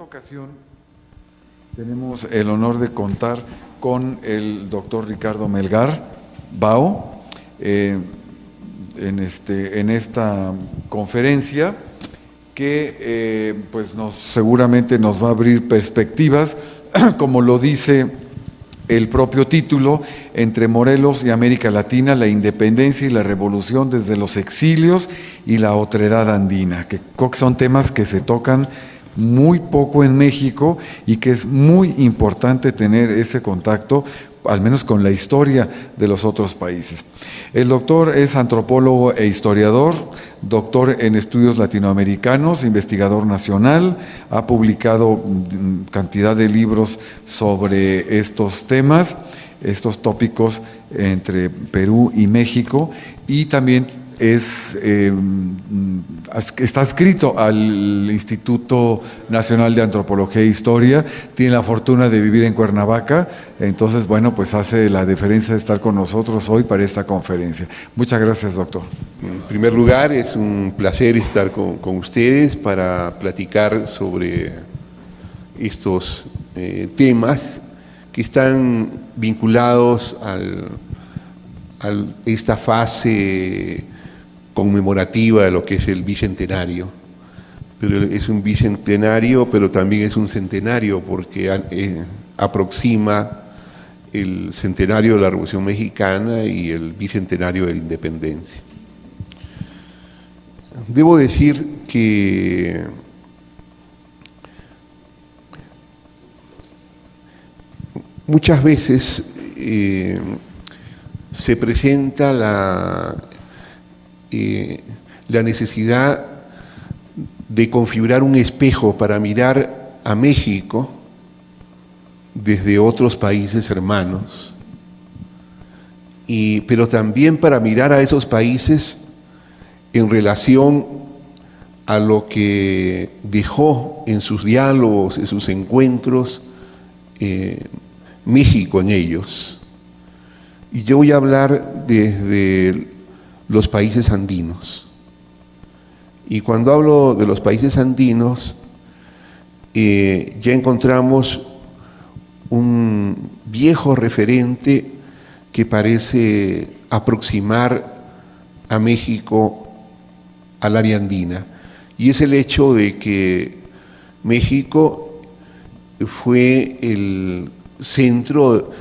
ocasión tenemos el honor de contar con el doctor Ricardo Melgar Bao en esta conferencia que pues seguramente nos va a abrir perspectivas, como lo dice el propio título, entre Morelos y América Latina, la independencia y la revolución desde los exilios y la otredad andina, que creo que son temas que se tocan muy poco en México y que es muy importante tener ese contacto, al menos con la historia de los otros países. El doctor es antropólogo e historiador, doctor en estudios latinoamericanos, investigador nacional, ha publicado cantidad de libros sobre estos temas, estos tópicos entre Perú y México, y también está adscrito al Instituto Nacional de Antropología e Historia, tiene la fortuna de vivir en Cuernavaca, entonces, bueno, pues hace la diferencia de estar con nosotros hoy para esta conferencia. Muchas gracias, doctor. En primer lugar, es un placer estar con ustedes para platicar sobre estos temas que están vinculados a esta fase conmemorativa de lo que es el bicentenario. Pero es un bicentenario, pero también es un centenario, porque aproxima el centenario de la Revolución Mexicana y el bicentenario de la Independencia. Debo decir que muchas veces se presenta la necesidad de configurar un espejo para mirar a México desde otros países hermanos, pero también para mirar a esos países en relación a lo que dejó en sus diálogos, en sus encuentros, México en ellos. Y yo voy a hablar desde los países andinos. Y cuando hablo de los países andinos, ya encontramos un viejo referente que parece aproximar a México al área andina, y es el hecho de que México fue el centro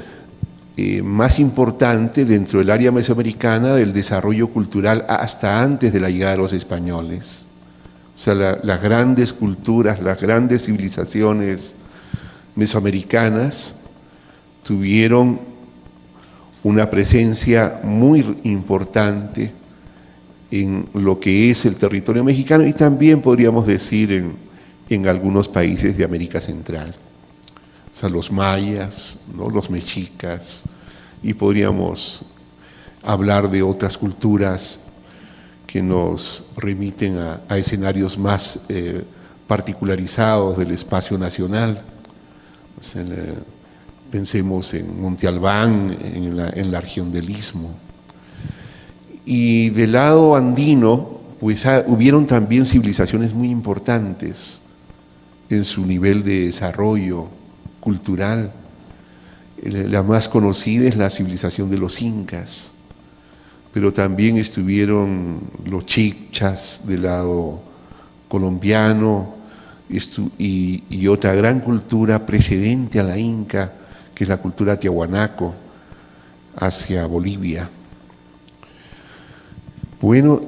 más importante dentro del área mesoamericana del desarrollo cultural hasta antes de la llegada de los españoles. O sea, las grandes culturas, las grandes civilizaciones mesoamericanas tuvieron una presencia muy importante en lo que es el territorio mexicano y también podríamos decir en algunos países de América Central. O sea, los mayas, ¿no?, los mexicas, y podríamos hablar de otras culturas que nos remiten a escenarios más particularizados del espacio nacional. O sea, pensemos en Monte Albán, en la región del Istmo. Y del lado andino, pues hubieron también civilizaciones muy importantes en su nivel de desarrollo cultural. La más conocida es la civilización de los incas, pero también estuvieron los chibchas del lado colombiano y otra gran cultura precedente a la inca, que es la cultura tiahuanaco, hacia Bolivia. Bueno,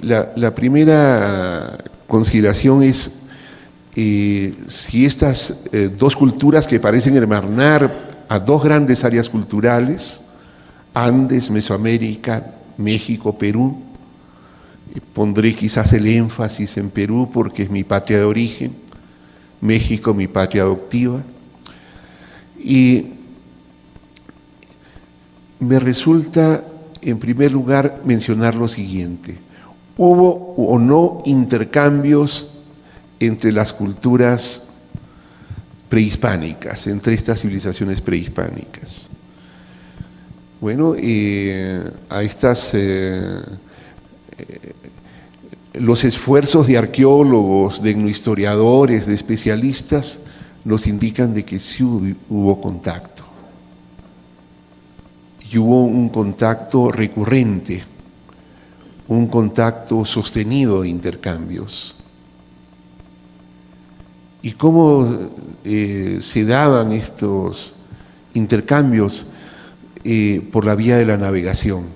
la primera consideración es si estas dos culturas que parecen hermanar a dos grandes áreas culturales, Andes, Mesoamérica, México, Perú, pondré quizás el énfasis en Perú porque es mi patria de origen, México mi patria adoptiva, y me resulta en primer lugar mencionar lo siguiente: ¿hubo o no intercambios entre las culturas prehispánicas, entre estas civilizaciones prehispánicas? Bueno, a estas los esfuerzos de arqueólogos, de etnohistoriadores, de especialistas, nos indican de que sí hubo contacto. Y hubo un contacto recurrente, un contacto sostenido de intercambios. ¿Y cómo se daban estos intercambios? Por la vía de la navegación.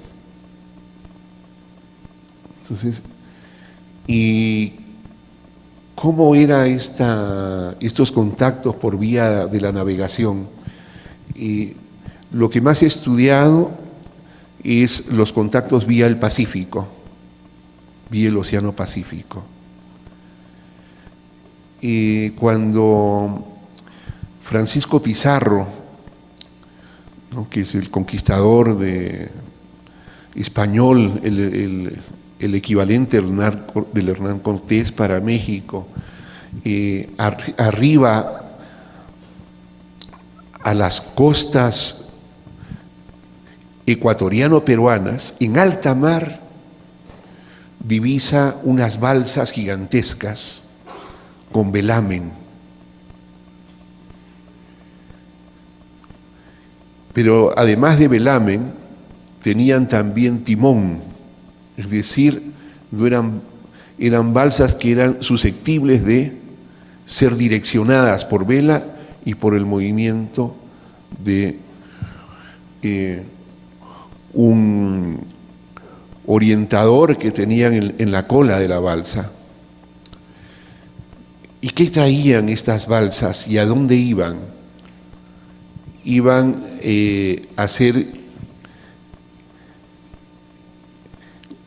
Entonces, ¿y cómo era estos contactos por vía de la navegación? Lo que más he estudiado es los contactos vía el Pacífico, vía el Océano Pacífico. Cuando Francisco Pizarro, ¿no?, que es el conquistador español, el equivalente del Hernán Cortés para México, arriba a las costas ecuatoriano-peruanas, en alta mar, divisa unas balsas gigantescas con velamen. Pero además de velamen, tenían también timón, es decir, eran balsas que eran susceptibles de ser direccionadas por vela y por el movimiento de un orientador que tenían en la cola de la balsa. ¿Y qué traían estas balsas y a dónde iban? Iban a hacer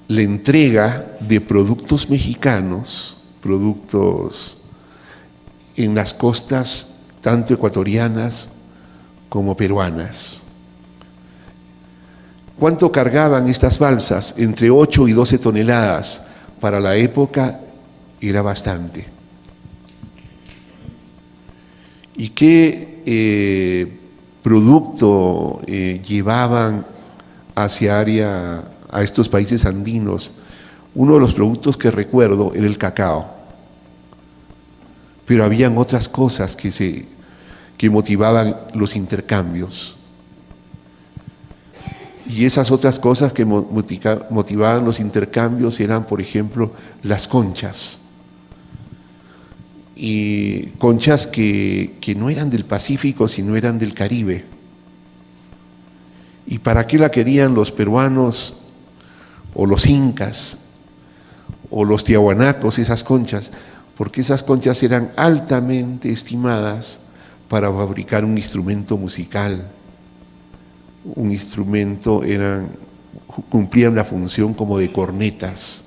la entrega de productos mexicanos, productos en las costas tanto ecuatorianas como peruanas. ¿Cuánto cargaban estas balsas? Entre 8 y 12 toneladas. Para la época era bastante. ¿Y qué producto llevaban hacia a estos países andinos? Uno de los productos que recuerdo era el cacao, pero habían otras cosas que motivaban los intercambios. Y esas otras cosas que motivaban los intercambios eran, por ejemplo, las conchas. Y conchas que no eran del Pacífico, sino eran del Caribe. ¿Y para qué la querían los peruanos o los incas o los tiahuanacos, esas conchas? Porque esas conchas eran altamente estimadas para fabricar un instrumento musical. Un instrumento, cumplían la función como de cornetas,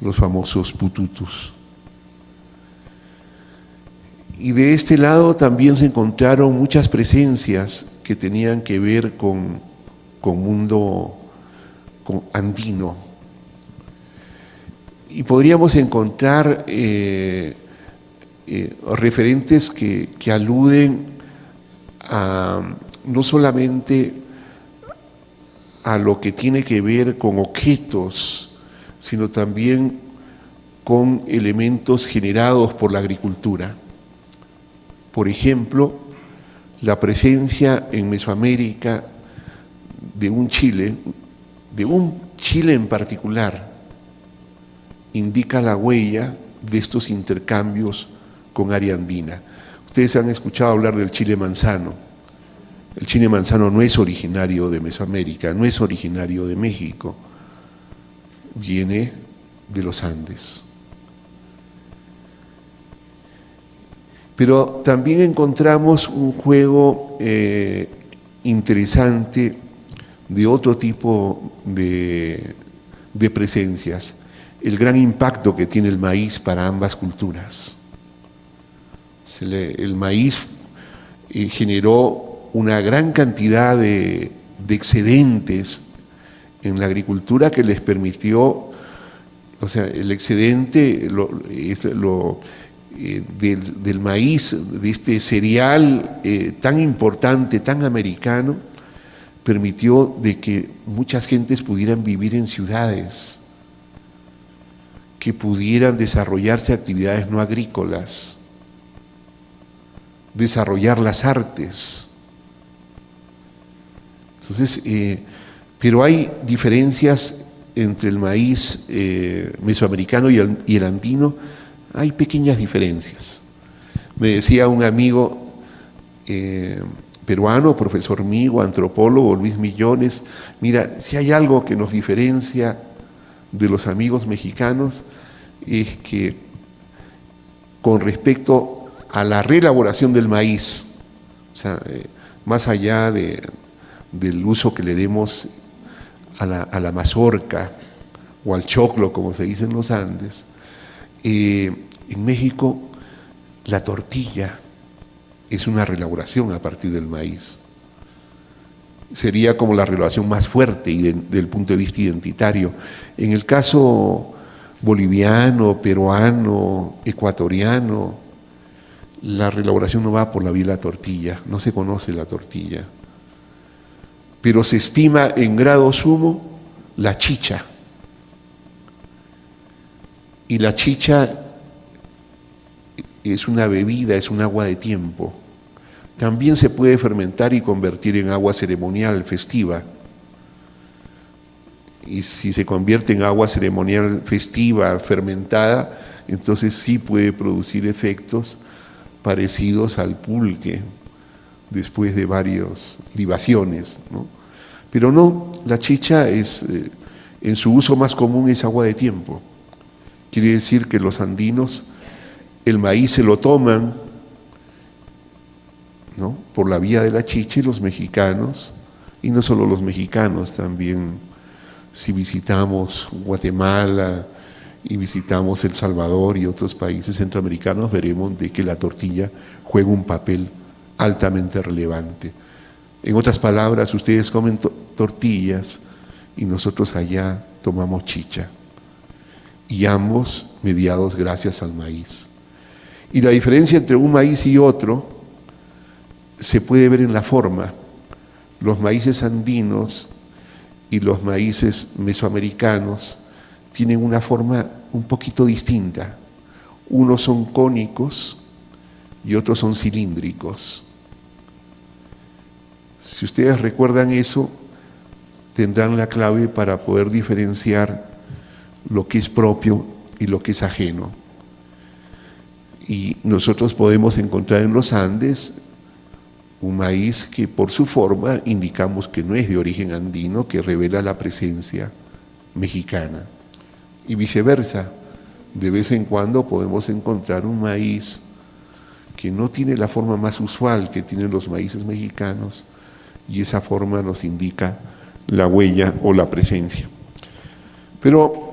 los famosos pututus. Y de este lado también se encontraron muchas presencias que tenían que ver con mundo andino. Y podríamos encontrar referentes que aluden no solamente a lo que tiene que ver con objetos, sino también con elementos generados por la agricultura. Por ejemplo, la presencia en Mesoamérica de un Chile en particular, indica la huella de estos intercambios con área andina. Ustedes han escuchado hablar del chile manzano. El chile manzano no es originario de Mesoamérica, no es originario de México, viene de los Andes. Pero también encontramos un juego interesante de otro tipo de presencias, el gran impacto que tiene el maíz para ambas culturas. El maíz generó una gran cantidad de excedentes en la agricultura que les permitió, o sea, el excedente del maíz, de este cereal tan importante, tan americano, permitió de que muchas gentes pudieran vivir en ciudades, que pudieran desarrollarse actividades no agrícolas, desarrollar las artes. Entonces, pero hay diferencias entre el maíz mesoamericano y el andino, hay pequeñas diferencias. Me decía un amigo peruano, profesor mío, antropólogo, Luis Millones, mira, si hay algo que nos diferencia de los amigos mexicanos es que con respecto a la reelaboración del maíz, o sea, más allá del uso que le demos a la mazorca o al choclo, como se dice en los Andes, en México la tortilla es una reelaboración a partir del maíz. Sería como la relación más fuerte y del punto de vista identitario. En el caso boliviano, peruano, ecuatoriano, la reelaboración no va por la vía de la tortilla, no se conoce la tortilla. Pero se estima en grado sumo la chicha. Y la chicha es una bebida, es un agua de tiempo. También se puede fermentar y convertir en agua ceremonial, festiva. Y si se convierte en agua ceremonial festiva, fermentada, entonces sí puede producir efectos parecidos al pulque, después de varias libaciones, ¿no? Pero no, la chicha es, en su uso más común es agua de tiempo. Quiere decir que los andinos el maíz se lo toman, ¿no?, por la vía de la chicha, y los mexicanos, y no solo los mexicanos, también si visitamos Guatemala y visitamos El Salvador y otros países centroamericanos, veremos de que la tortilla juega un papel altamente relevante. En otras palabras, ustedes comen tortillas y nosotros allá tomamos chicha, y ambos mediados gracias al maíz. Y la diferencia entre un maíz y otro se puede ver en la forma. Los maíces andinos y los maíces mesoamericanos tienen una forma un poquito distinta. Unos son cónicos y otros son cilíndricos. Si ustedes recuerdan eso, tendrán la clave para poder diferenciar lo que es propio y lo que es ajeno. Y nosotros podemos encontrar en los Andes un maíz que por su forma indicamos que no es de origen andino, que revela la presencia mexicana. Y viceversa, de vez en cuando podemos encontrar un maíz que no tiene la forma más usual que tienen los maíces mexicanos, y esa forma nos indica la huella o la presencia. Pero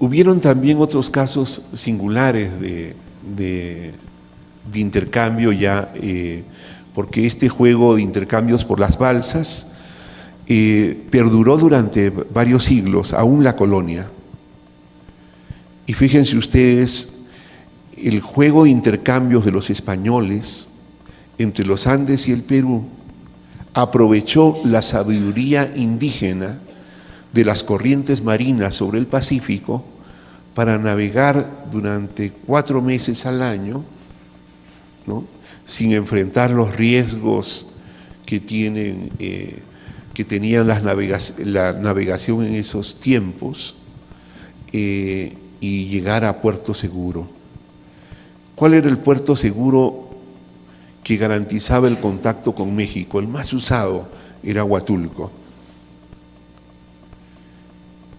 hubieron también otros casos singulares de intercambio ya, porque este juego de intercambios por las balsas perduró durante varios siglos, aún la colonia. Y fíjense ustedes, el juego de intercambios de los españoles entre los Andes y el Perú aprovechó la sabiduría indígena de las corrientes marinas sobre el Pacífico para navegar durante 4 meses al año, ¿no?, sin enfrentar los riesgos que tenían la navegación en esos tiempos, y llegar a puerto seguro. ¿Cuál era el puerto seguro que garantizaba el contacto con México? El más usado era Huatulco.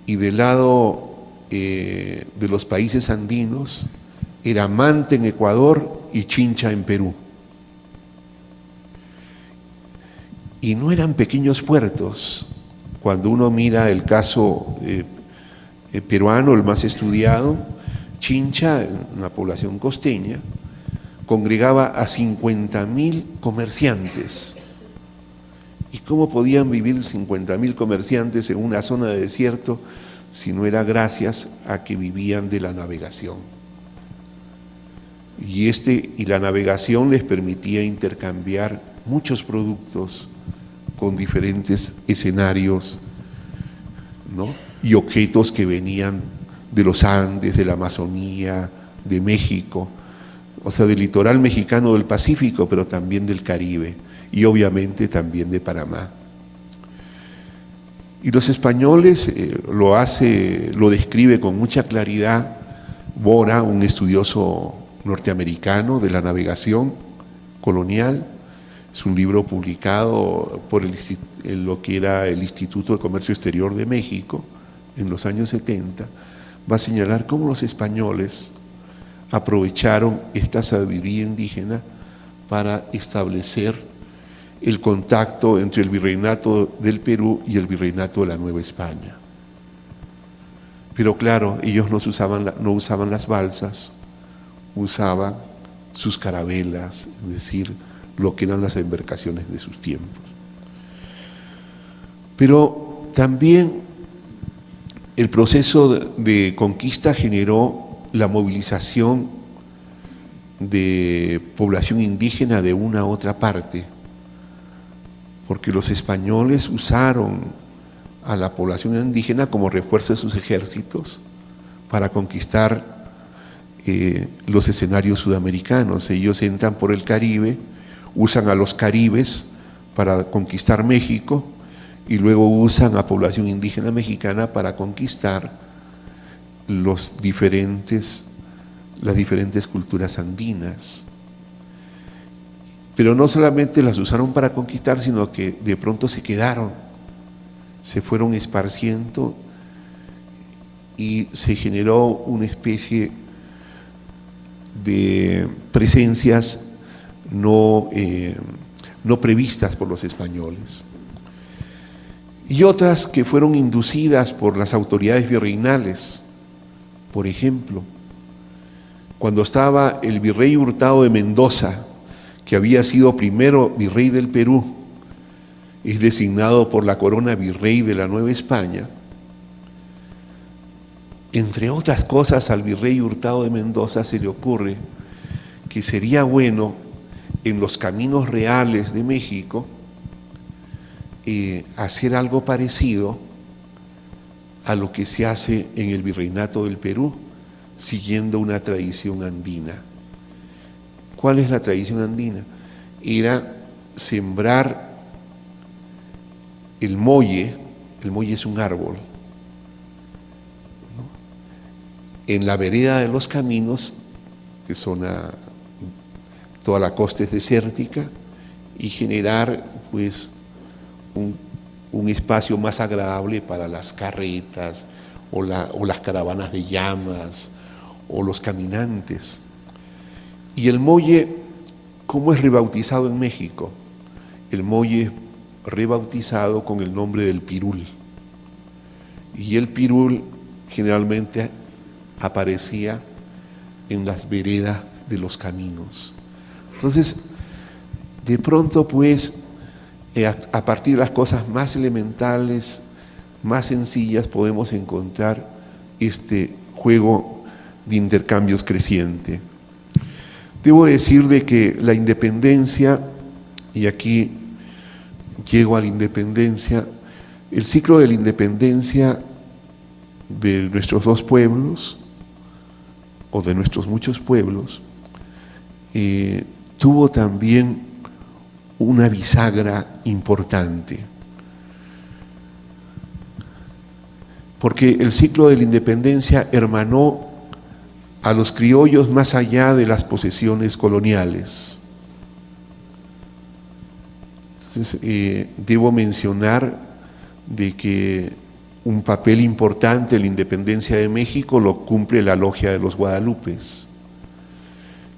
Y del lado de los países andinos era Manta en Ecuador y Chincha en Perú. Y no eran pequeños puertos. Cuando uno mira el caso peruano, el más estudiado, Chincha, una población costeña, congregaba a 50.000 comerciantes. ¿Y cómo podían vivir 50.000 comerciantes en una zona de desierto si no era gracias a que vivían de la navegación? Y la navegación les permitía intercambiar muchos productos con diferentes escenarios, ¿no?, y objetos que venían de los Andes, de la Amazonía, de México, o sea, del litoral mexicano del Pacífico, pero también del Caribe y obviamente también de Panamá. Y los españoles lo describe con mucha claridad Bora, un estudioso norteamericano de la navegación colonial. Es un libro publicado por lo que era el Instituto de Comercio Exterior de México en los años 70. Va a señalar cómo los españoles aprovecharon esta sabiduría indígena para establecer el contacto entre el virreinato del Perú y el virreinato de la Nueva España. Pero claro, ellos no usaban las balsas, usaban sus carabelas, es decir, lo que eran las embarcaciones de sus tiempos. Pero también el proceso de conquista generó la movilización de población indígena de una a otra parte, porque los españoles usaron a la población indígena como refuerzo de sus ejércitos para conquistar los escenarios sudamericanos. Ellos entran por el Caribe, usan a los caribes para conquistar México y luego usan a población indígena mexicana para conquistar las diferentes culturas andinas. Pero no solamente las usaron para conquistar, sino que de pronto se fueron esparciendo y se generó una especie de presencias no previstas por los españoles. Y otras que fueron inducidas por las autoridades virreinales. Por ejemplo, cuando estaba el virrey Hurtado de Mendoza, que había sido primero virrey del Perú, es designado por la corona virrey de la Nueva España. Entre otras cosas, al virrey Hurtado de Mendoza se le ocurre que sería bueno en los caminos reales de México hacer algo parecido a lo que se hace en el virreinato del Perú, siguiendo una tradición andina. ¿Cuál es la tradición andina? Era sembrar el molle es un árbol, ¿no?, en la vereda de los caminos, que toda la costa es desértica, y generar pues un espacio más agradable para las carretas o las caravanas de llamas o los caminantes. Y el molle, ¿cómo es rebautizado en México? El molle es rebautizado con el nombre del pirul. Y el pirul generalmente aparecía en las veredas de los caminos. Entonces, de pronto pues, a partir de las cosas más elementales, más sencillas, podemos encontrar este juego de intercambios creciente. Debo decir de que la independencia, y aquí llego a la independencia, el ciclo de la independencia de nuestros dos pueblos, o de nuestros muchos pueblos, tuvo también una bisagra importante. Porque el ciclo de la independencia hermanó a los criollos más allá de las posesiones coloniales. Entonces, debo mencionar de que un papel importante en la independencia de México lo cumple la Logia de los Guadalupes.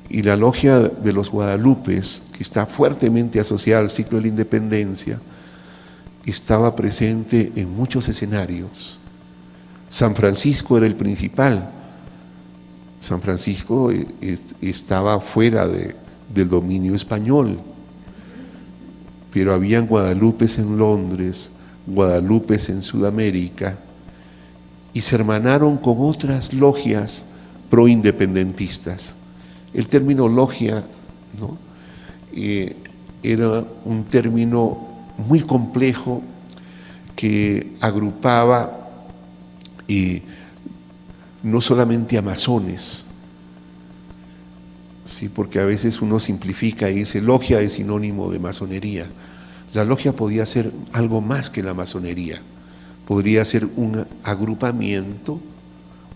Y la Logia de los Guadalupes, que está fuertemente asociada al ciclo de la independencia, estaba presente en muchos escenarios. San Francisco era el principal. San Francisco estaba fuera del dominio español, pero habían guadalupes en Londres, guadalupes en Sudamérica, y se hermanaron con otras logias proindependentistas. El término logia, ¿no?, era un término muy complejo que agrupaba no solamente a masones, sí, porque a veces uno simplifica y dice logia es sinónimo de masonería. La logia podía ser algo más que la masonería, podría ser un agrupamiento,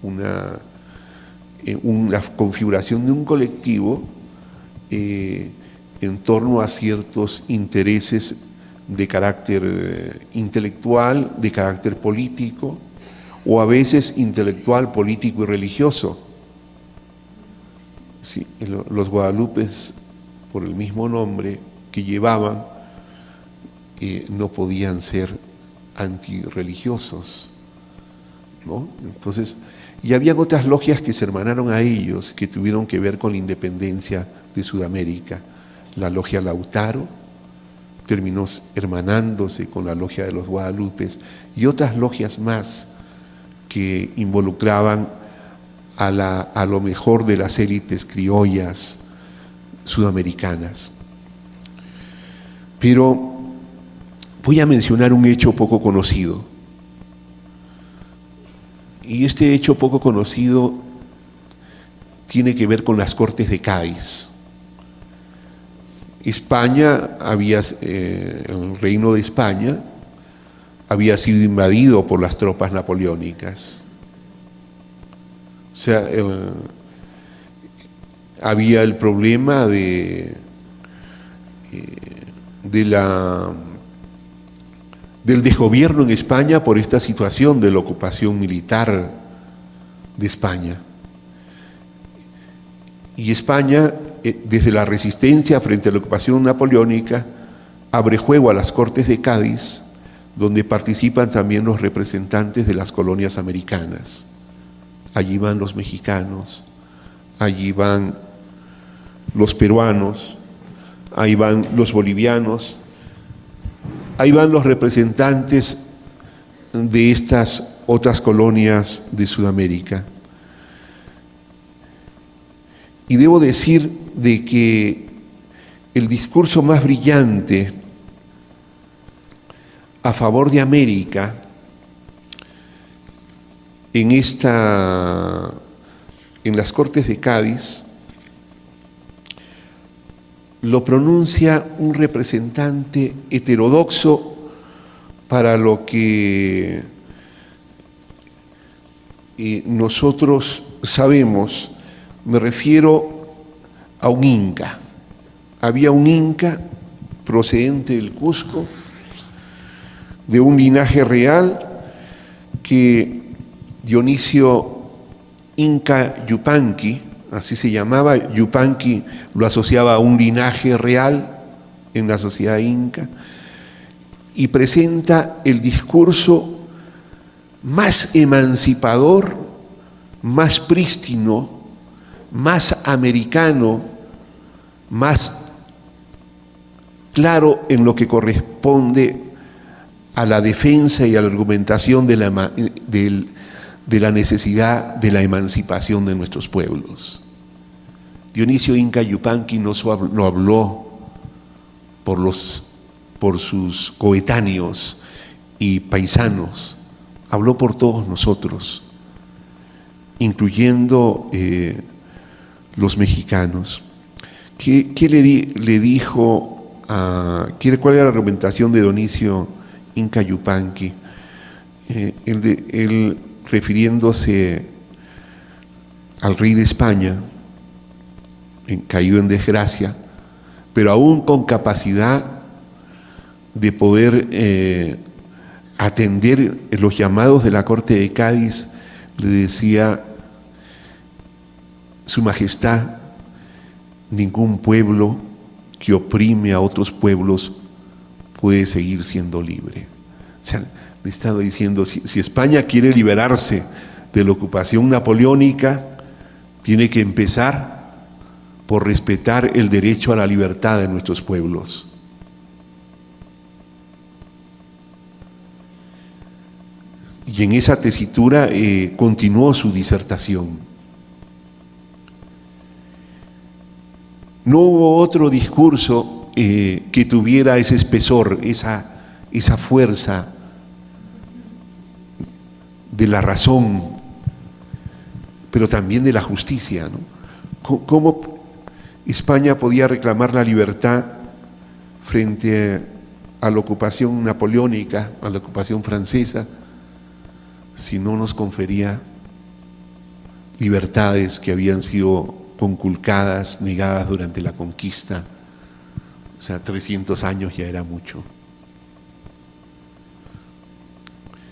una configuración de un colectivo en torno a ciertos intereses de carácter intelectual, de carácter político, o a veces intelectual, político y religioso. Sí, los guadalupes, por el mismo nombre que llevaban, no podían ser antirreligiosos, ¿no? Entonces, y habían otras logias que se hermanaron a ellos, que tuvieron que ver con la independencia de Sudamérica. La logia Lautaro terminó hermanándose con la logia de los Guadalupes y otras logias más que involucraban a lo mejor de las élites criollas sudamericanas. Pero voy a mencionar un hecho poco conocido. Y este hecho poco conocido tiene que ver con las Cortes de Cádiz. España el reino de España había sido invadido por las tropas napoleónicas. O sea, había el problema del desgobierno en España por esta situación de la ocupación militar de España. Y España, desde la resistencia frente a la ocupación napoleónica, abre juego a las Cortes de Cádiz, donde participan también los representantes de las colonias americanas. Allí van los mexicanos, allí van los peruanos, ahí van los bolivianos, ahí van los representantes de estas otras colonias de Sudamérica. Y debo decir de que el discurso más brillante a favor de América en las Cortes de Cádiz lo pronuncia un representante heterodoxo para lo que nosotros sabemos. Me refiero a un inca. Había un inca procedente del Cusco, de un linaje real, que Dionisio Inca Yupanqui, así se llamaba, Yupanqui lo asociaba a un linaje real en la sociedad inca, y presenta el discurso más emancipador, más prístino, más americano, más claro en lo que corresponde a la defensa y a la argumentación de la necesidad de la emancipación de nuestros pueblos. Dionisio Inca Yupanqui no habló por sus coetáneos y paisanos, habló por todos nosotros, incluyendo los mexicanos. ¿Qué le dijo? ¿Cuál era la argumentación de Dionisio Inca Yupanqui? Él refiriéndose al rey de España, caído en desgracia, pero aún con capacidad de poder atender los llamados de la Corte de Cádiz, le decía: Su Majestad, ningún pueblo que oprime a otros pueblos puede seguir siendo libre. O sea, le estaba diciendo, si España quiere liberarse de la ocupación napoleónica, tiene que empezar por respetar el derecho a la libertad de nuestros pueblos. Y en esa tesitura continuó su disertación. No hubo otro discurso que tuviera ese espesor, esa fuerza de la razón pero también de la justicia, ¿no? ¿Cómo España podía reclamar la libertad frente a la ocupación napoleónica, a la ocupación francesa, si no nos confería libertades que habían sido conculcadas, negadas durante la conquista? O sea, 300 años ya era mucho.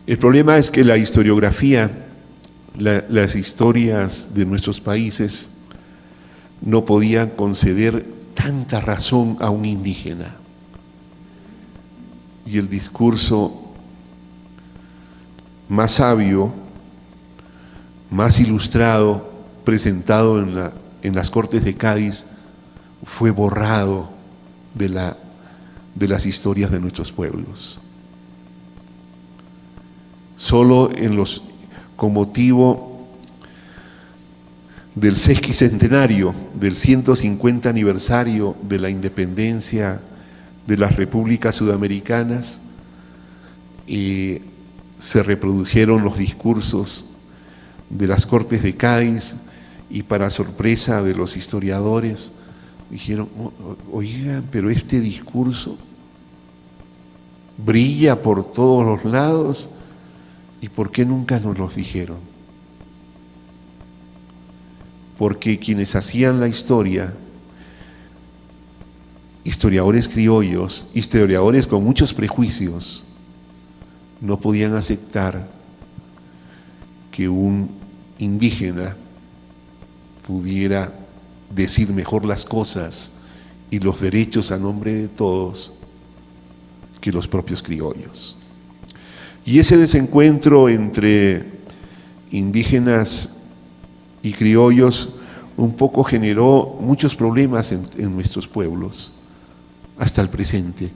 El problema es que la historiografía, las historias de nuestros países no podían conceder tanta razón a un indígena. Y el discurso más sabio, más ilustrado, presentado en las Cortes de Cádiz, fue borrado de las historias de nuestros pueblos. Solo con motivo del sesquicentenario, del 150 aniversario de la independencia de las repúblicas sudamericanas, se reprodujeron los discursos de las Cortes de Cádiz y, para sorpresa de los historiadores, dijeron: oigan, pero este discurso brilla por todos los lados, ¿y por qué nunca nos los dijeron? Porque quienes hacían la historia, historiadores criollos, historiadores con muchos prejuicios, no podían aceptar que un indígena pudiera decir mejor las cosas y los derechos a nombre de todos que los propios criollos. Y ese desencuentro entre indígenas y criollos un poco generó muchos problemas en nuestros pueblos, hasta el presente.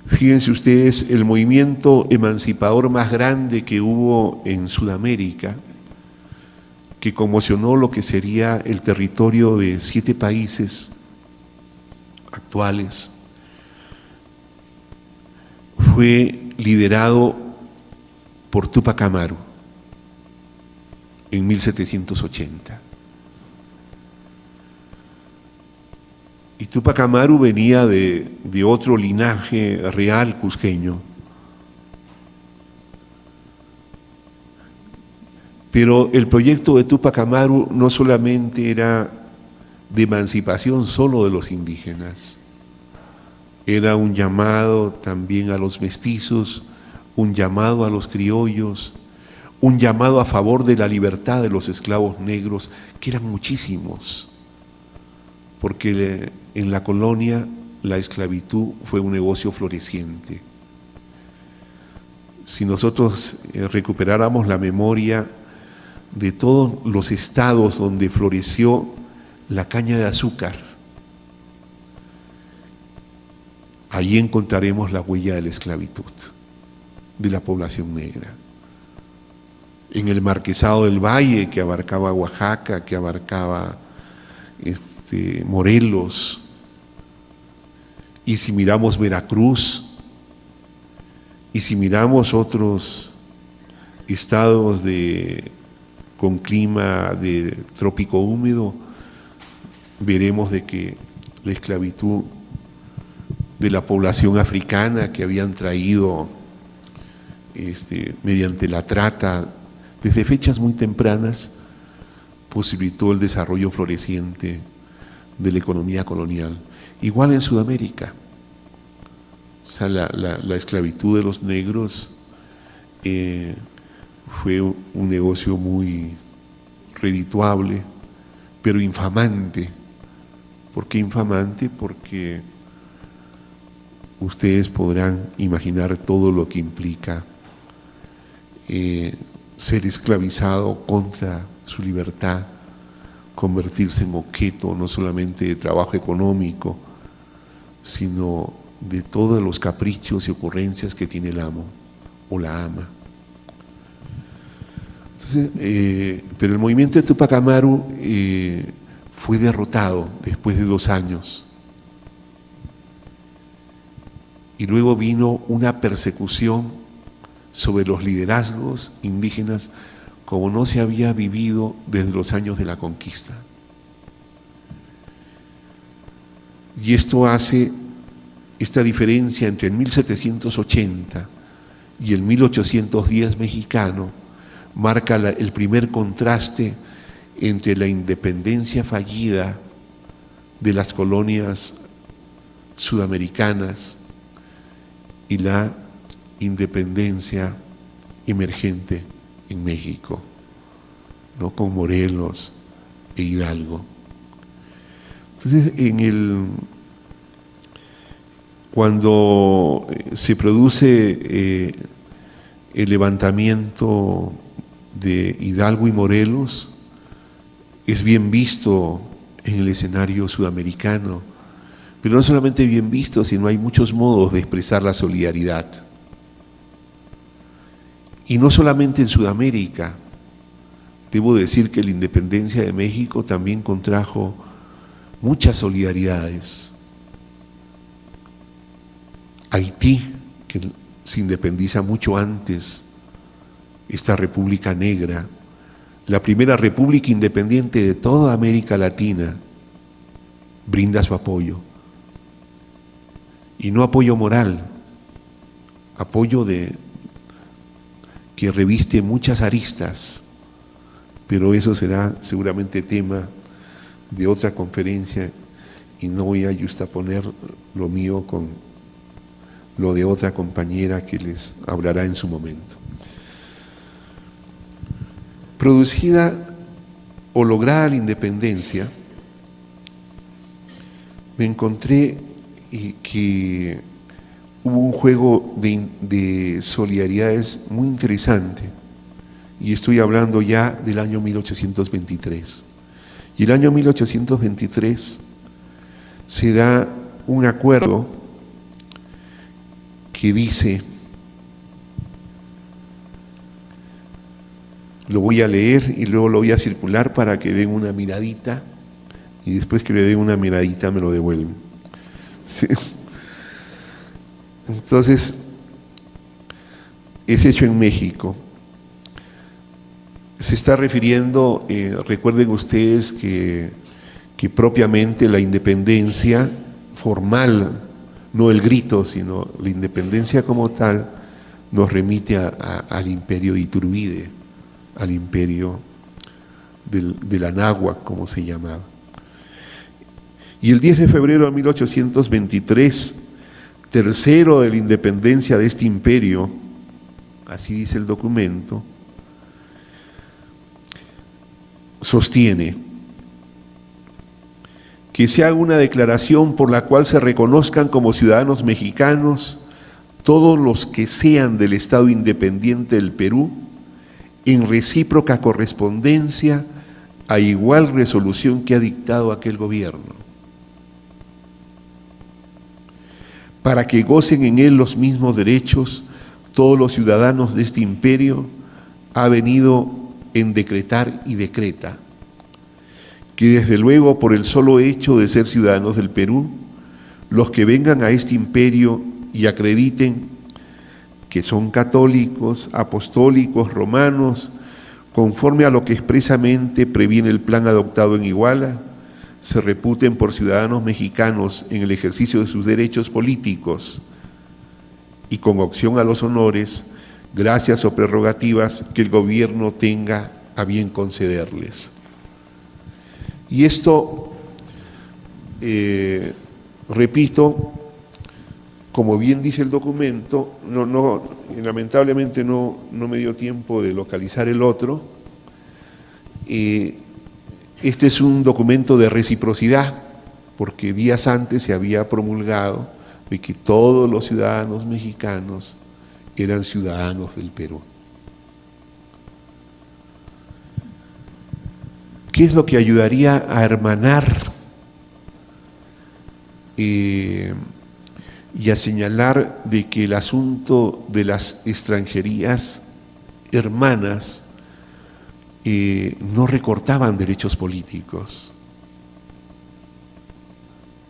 Fíjense ustedes, el movimiento emancipador más grande que hubo en Sudamérica, que conmocionó lo que sería el territorio de 7 países actuales, fue liderado por Túpac Amaru en 1780. Y Túpac Amaru venía de otro linaje real cusqueño. Pero el proyecto de Túpac Amaru no solamente era de emancipación solo de los indígenas, era un llamado también a los mestizos, un llamado a los criollos, un llamado a favor de la libertad de los esclavos negros, que eran muchísimos, porque en la colonia la esclavitud fue un negocio floreciente. Si nosotros recuperáramos la memoria de todos los estados donde floreció la caña de azúcar, allí encontraremos la huella de la esclavitud de la población negra. En el Marquesado del Valle, que abarcaba Oaxaca, que abarcaba Morelos, y si miramos Veracruz, y si miramos otros estados con clima de trópico húmedo, veremos de que la esclavitud de la población africana que habían traído mediante la trata desde fechas muy tempranas posibilitó el desarrollo floreciente de la economía colonial. Igual en Sudamérica, o sea, la esclavitud de los negros fue un negocio muy redituable, pero infamante. ¿Por qué infamante? Porque ustedes podrán imaginar todo lo que implica ser esclavizado contra su libertad, convertirse en objeto no solamente de trabajo económico, sino de todos los caprichos y ocurrencias que tiene el amo o la ama. Entonces, pero el movimiento de Túpac Amaru fue derrotado después de 2 años. Y luego vino una persecución sobre los liderazgos indígenas como no se había vivido desde los años de la conquista. Y esto hace esta diferencia entre el 1780 y el 1810 mexicano, marca el primer contraste entre la independencia fallida de las colonias sudamericanas y la independencia emergente en México, ¿no? Con Morelos e Hidalgo. Entonces, cuando se produce el levantamiento de Hidalgo y Morelos, es bien visto en el escenario sudamericano, pero no solamente bien visto, sino hay muchos modos de expresar la solidaridad. Y no solamente en Sudamérica, debo decir que la independencia de México también contrajo muchas solidaridades. Haití, que se independiza mucho antes, esta República Negra, la primera república independiente de toda América Latina, brinda su apoyo. Y no apoyo moral, apoyo que reviste muchas aristas, pero eso será seguramente tema de otra conferencia y no voy a justaponer lo mío con lo de otra compañera que les hablará en su momento. Producida o lograda la independencia, me encontré que hubo un juego de solidaridades muy interesante, y estoy hablando ya del año 1823. Y el año 1823 se da un acuerdo que dice, lo voy a leer y luego lo voy a circular para que den una miradita, y después que le den una miradita me lo devuelven. ¿Sí? Entonces, es hecho en México. Se está refiriendo, recuerden ustedes que propiamente la independencia formal, no el grito, sino la independencia como tal, nos remite al imperio de Iturbide, al imperio de la Anáhuac, como se llamaba. Y el 10 de febrero de 1823, tercero de la independencia de este imperio, así dice el documento, sostiene que se haga una declaración por la cual se reconozcan como ciudadanos mexicanos todos los que sean del Estado independiente del Perú, en recíproca correspondencia a igual resolución que ha dictado aquel gobierno, para que gocen en él los mismos derechos todos los ciudadanos de este imperio, ha venido en decretar y decreta, que desde luego por el solo hecho de ser ciudadanos del Perú, los que vengan a este imperio y acrediten que son católicos, apostólicos, romanos, conforme a lo que expresamente previene el plan adoptado en Iguala, se reputen por ciudadanos mexicanos en el ejercicio de sus derechos políticos y con opción a los honores, gracias o prerrogativas que el gobierno tenga a bien concederles. Y esto, repito, como bien dice el documento, lamentablemente no me dio tiempo de localizar el otro. Este es un documento de reciprocidad, porque días antes se había promulgado de que todos los ciudadanos mexicanos eran ciudadanos del Perú. ¿Qué es lo que ayudaría a hermanar y a señalar de que el asunto de las extranjerías hermanas no recortaban derechos políticos?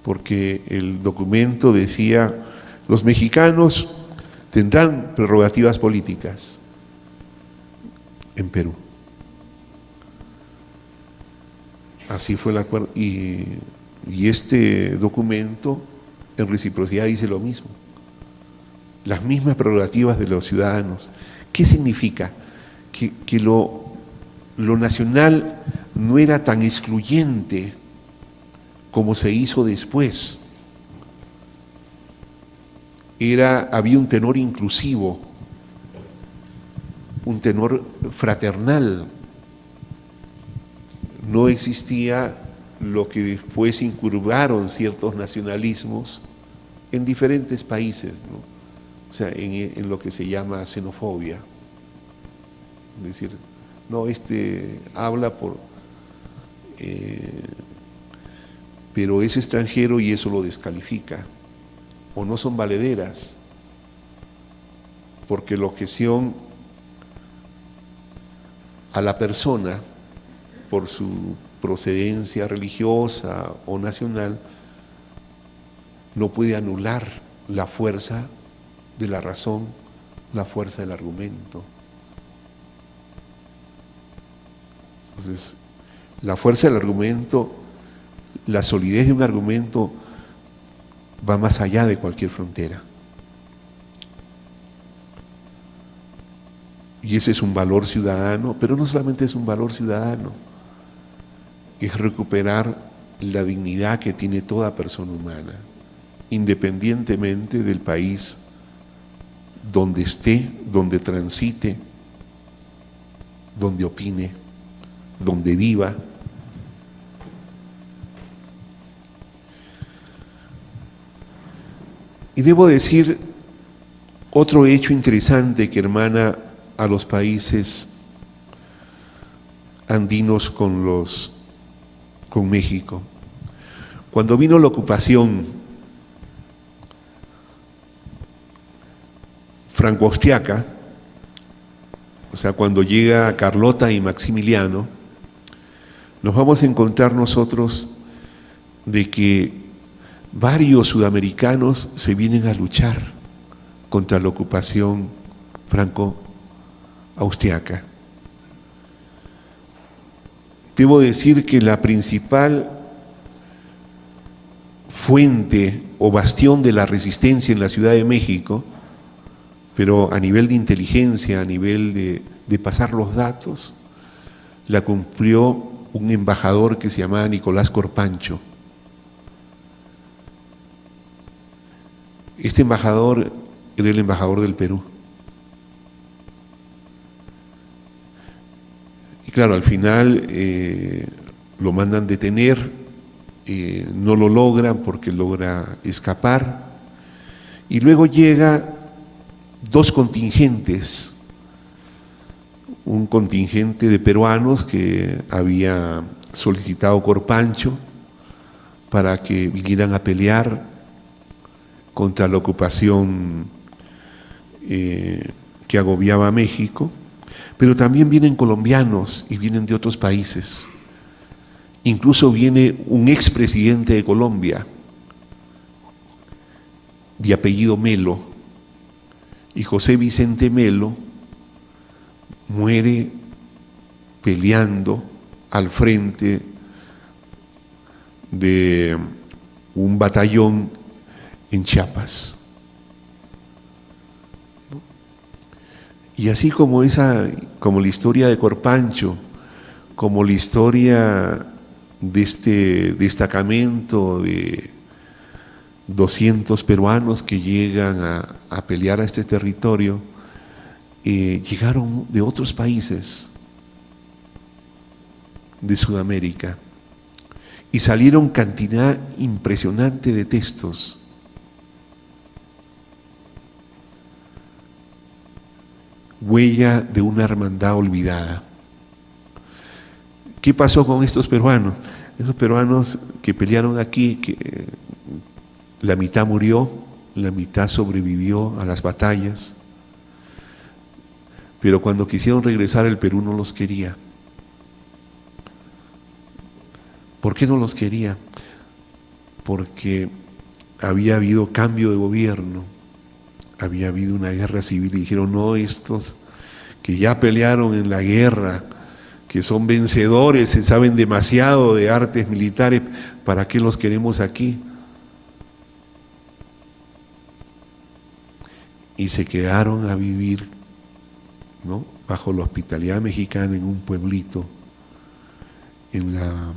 Porque el documento decía, los mexicanos tendrán prerrogativas políticas en Perú, Así fue el acuerdo. Y este documento, en reciprocidad, dice lo mismo. Las mismas prerrogativas de los ciudadanos. ¿Qué significa? Que lo nacional no era tan excluyente como se hizo después. Había un tenor inclusivo, un tenor fraternal. No existía lo que después incurvaron ciertos nacionalismos en diferentes países, ¿no? O sea, en lo que se llama xenofobia. Es decir, no, habla pero es extranjero y eso lo descalifica. O no son valederas, porque la objeción a la persona por su procedencia religiosa o nacional no puede anular la fuerza de la razón, la fuerza del argumento. Entonces, la fuerza del argumento, la solidez de un argumento va más allá de cualquier frontera. Y ese es un valor ciudadano, pero no solamente es un valor ciudadano, es recuperar la dignidad que tiene toda persona humana, independientemente del país donde esté, donde transite, donde opine, donde viva. Y debo decir otro hecho interesante que hermana a los países andinos con México. Cuando vino la ocupación franco-austriaca, o sea, cuando llega Carlota y Maximiliano, nos vamos a encontrar nosotros de que varios sudamericanos se vienen a luchar contra la ocupación franco-austriaca. Debo decir que la principal fuente o bastión de la resistencia en la Ciudad de México, pero a nivel de inteligencia, a nivel de pasar los datos, la cumplió un embajador que se llamaba Nicolás Corpancho. Este embajador era el embajador del Perú. Y claro, al final lo mandan detener, no lo logran porque logra escapar. Y luego llega dos contingentes, un contingente de peruanos que había solicitado Corpancho para que vinieran a pelear contra la ocupación que agobiaba a México, pero también vienen colombianos y vienen de otros países. Incluso viene un expresidente de Colombia, de apellido Melo, y José Vicente Melo muere peleando al frente de un batallón en Chiapas. Y así como la historia de Corpancho, como la historia de este destacamento de 200 peruanos que llegan a pelear a este territorio, llegaron de otros países de Sudamérica y salieron cantidad impresionante de textos. Huella de una hermandad olvidada. ¿Qué pasó con estos peruanos? Esos peruanos que pelearon aquí, que la mitad murió, la mitad sobrevivió a las batallas, pero cuando quisieron regresar el Perú no los quería. ¿Por qué no los quería? Porque había habido cambio de gobierno, había habido una guerra civil y dijeron, no, estos que ya pelearon en la guerra que son vencedores, se saben demasiado de artes militares, ¿para qué los queremos aquí? Y se quedaron a vivir, ¿no?, bajo la hospitalidad mexicana en un pueblito en la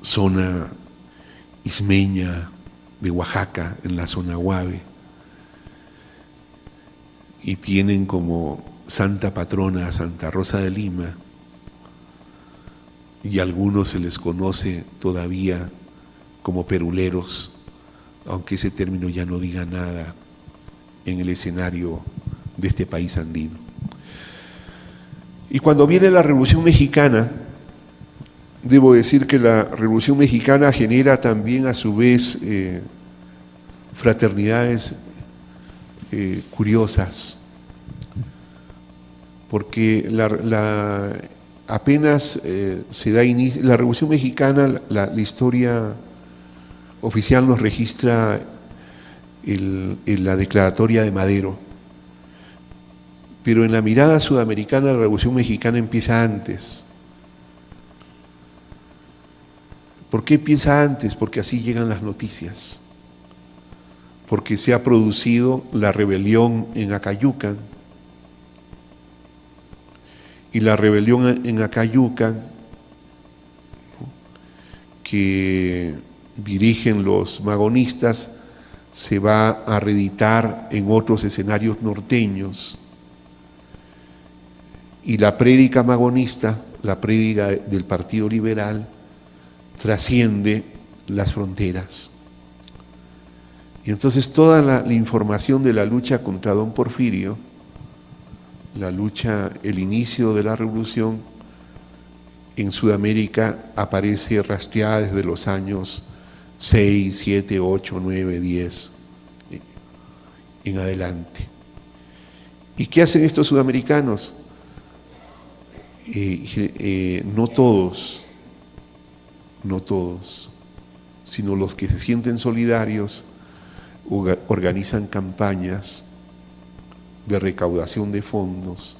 zona ismeña de Oaxaca, en la zona Guave, y tienen como santa patrona a Santa Rosa de Lima, y a algunos se les conoce todavía como peruleros, aunque ese término ya no diga nada en el escenario de este país andino. Y cuando viene la Revolución Mexicana, debo decir que la Revolución Mexicana genera también a su vez fraternidades curiosas, porque apenas se da inicio, la Revolución Mexicana, la historia oficial nos registra la declaratoria de Madero, pero en la mirada sudamericana la Revolución Mexicana empieza antes. ¿Por qué empieza antes? Porque así llegan las noticias, porque se ha producido la rebelión en Acayucan, y la rebelión en Acayucan, que dirigen los magonistas, se va a reeditar en otros escenarios norteños, y la prédica magonista, la prédica del Partido Liberal, trasciende las fronteras. Y entonces toda la información de la lucha contra don Porfirio, la lucha, el inicio de la revolución en Sudamérica aparece rastreada desde los años 6, 7, 8, 9, 10 en adelante. ¿Y qué hacen estos sudamericanos? No todos, sino los que se sienten solidarios organizan campañas de recaudación de fondos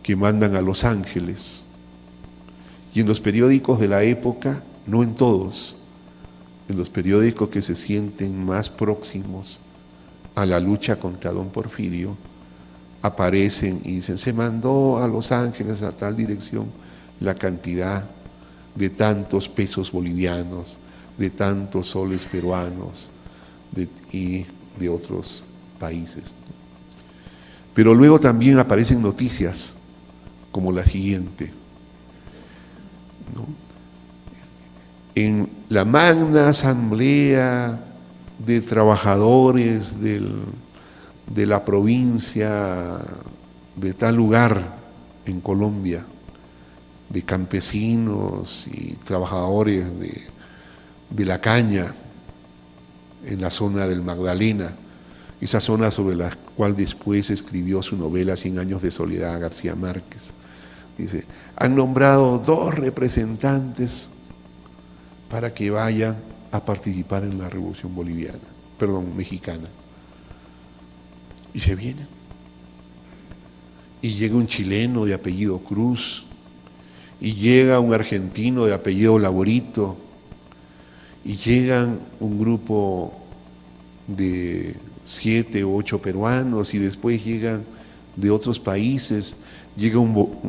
que mandan a Los Ángeles. Y en los periódicos de la época, no en todos, en los periódicos que se sienten más próximos a la lucha contra don Porfirio, aparecen y dicen, se mandó a Los Ángeles a tal dirección la cantidad de tantos pesos bolivianos, de tantos soles peruanos y de otros países. Pero luego también aparecen noticias como la siguiente, ¿no? En la magna asamblea de trabajadores de la provincia de tal lugar en Colombia, de campesinos y trabajadores de la caña en la zona del Magdalena, esa zona sobre la cual después escribió su novela 100 años de soledad García Márquez. Dice, han nombrado 2 representantes para que vayan a participar en la Revolución Mexicana. Y se vienen. Y llega un chileno de apellido Cruz, y llega un argentino de apellido Laborito, y llegan un grupo de 7 u 8 peruanos, y después llegan de otros países, llega un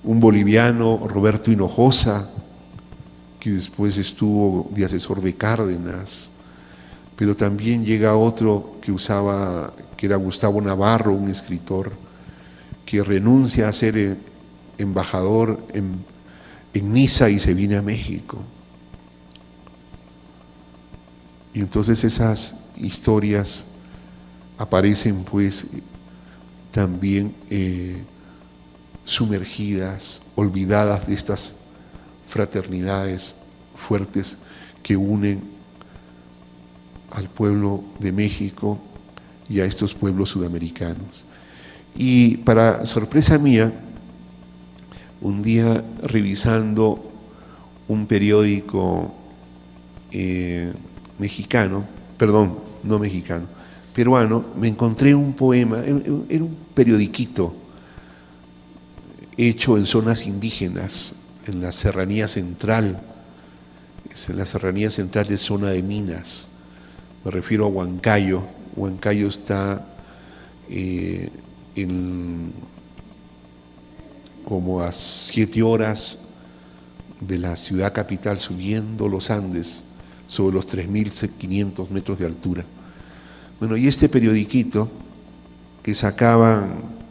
boliviano, Roberto Hinojosa, que después estuvo de asesor de Cárdenas, pero también llega otro que era Gustavo Navarro, un escritor, que renuncia a ser embajador en Niza y se viene a México. Y entonces esas historias aparecen pues también sumergidas, olvidadas de estas fraternidades fuertes que unen al pueblo de México y a estos pueblos sudamericanos. Y para sorpresa mía, un día revisando un periódico peruano, me encontré un poema, era un periodiquito hecho en zonas indígenas, en la serranía central, es en la serranía central de zona de minas. Me refiero a Huancayo. Huancayo está como a 7 horas de la ciudad capital, subiendo los Andes sobre los 3.500 metros de altura. Bueno, y este periodiquito que sacaban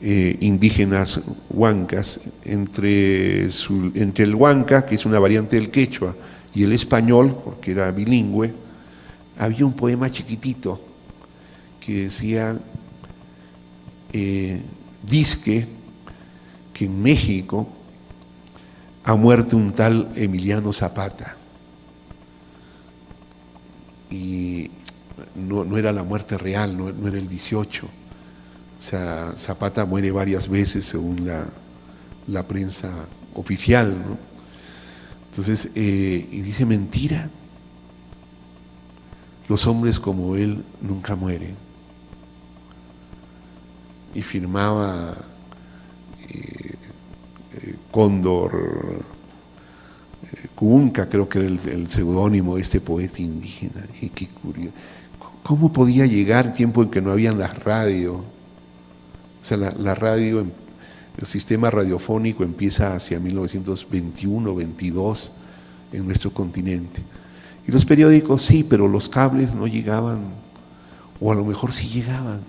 indígenas huancas, entre el huanca, que es una variante del quechua, y el español, porque era bilingüe, había un poema chiquitito que decía, dizque que en México ha muerto un tal Emiliano Zapata. Y no era la muerte real, no era el 18. O sea, Zapata muere varias veces según la prensa oficial, ¿no? Entonces, y dice, mentira, los hombres como él nunca mueren. Y firmaba Cóndor Cunca, creo que era el seudónimo de este poeta indígena. Dije, qué curioso. ¿Cómo podía llegar tiempo en que no habían las radios? O sea, la radio, el sistema radiofónico empieza hacia 1921, 22 en nuestro continente. Y los periódicos sí, pero los cables no llegaban, o a lo mejor sí llegaban,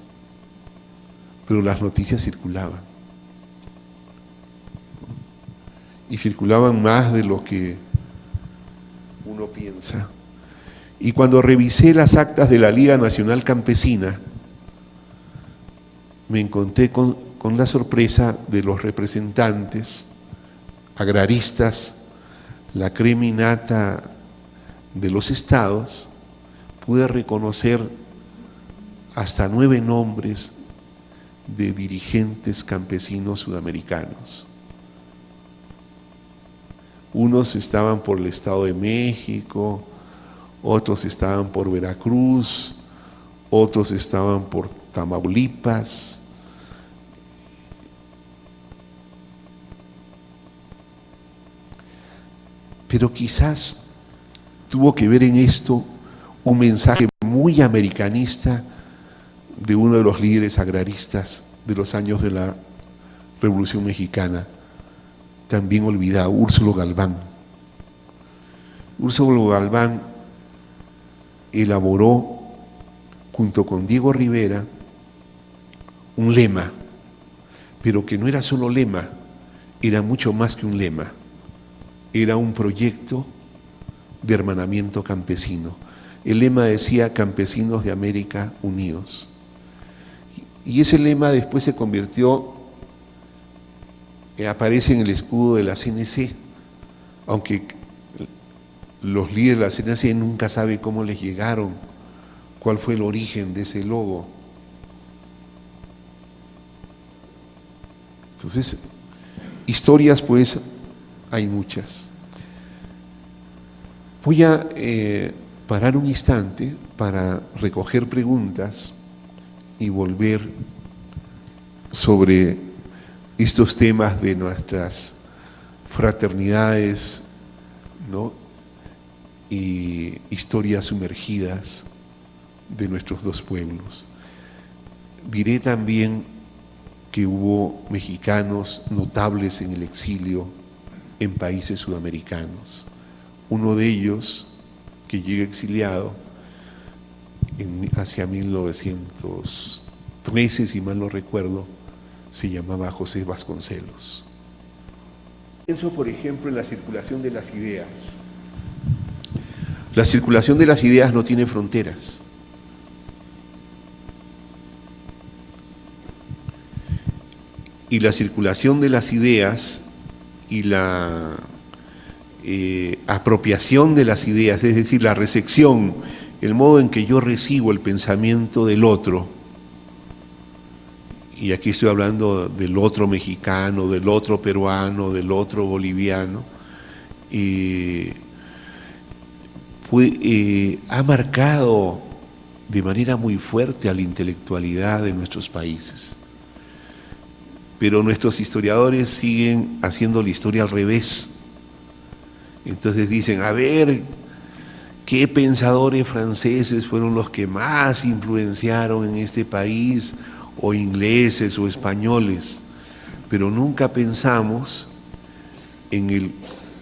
pero las noticias circulaban. Y circulaban más de lo que uno piensa. Y cuando revisé las actas de la Liga Nacional Campesina, me encontré con la sorpresa de los representantes agraristas, la creminata de los estados. Pude reconocer hasta 9 nombres de dirigentes campesinos sudamericanos. Unos estaban por el Estado de México, otros estaban por Veracruz, otros estaban por Tamaulipas. Pero quizás tuvo que ver en esto un mensaje muy americanista de uno de los líderes agraristas de los años de la Revolución Mexicana, también olvidado, Úrsulo Galván. Úrsulo Galván elaboró, junto con Diego Rivera, un lema, pero que no era solo lema, era mucho más que un lema. Era un proyecto de hermanamiento campesino. El lema decía Campesinos de América Unidos. Y ese lema después se convirtió, aparece en el escudo de la CNC, aunque los líderes de la CNC nunca saben cómo les llegaron, cuál fue el origen de ese logo. Entonces, historias pues hay muchas. Voy a parar un instante para recoger preguntas y volver sobre estos temas de nuestras fraternidades, ¿no? Y historias sumergidas de nuestros dos pueblos. Diré también que hubo mexicanos notables en el exilio en países sudamericanos. Uno de ellos, que llega exiliado hacia 1913, si mal no recuerdo, se llamaba José Vasconcelos. Pienso, por ejemplo, en la circulación de las ideas. La circulación de las ideas no tiene fronteras. Y la circulación de las ideas y la apropiación de las ideas, es decir, la recepción, el modo en que yo recibo el pensamiento del otro, y aquí estoy hablando del otro mexicano, del otro peruano, del otro boliviano, ha marcado de manera muy fuerte a la intelectualidad de nuestros países. pero nuestros historiadores siguen haciendo la historia al revés. Entonces dicen, a ver, ¿qué pensadores franceses fueron los que más influenciaron en este país, o ingleses o españoles? Pero nunca pensamos en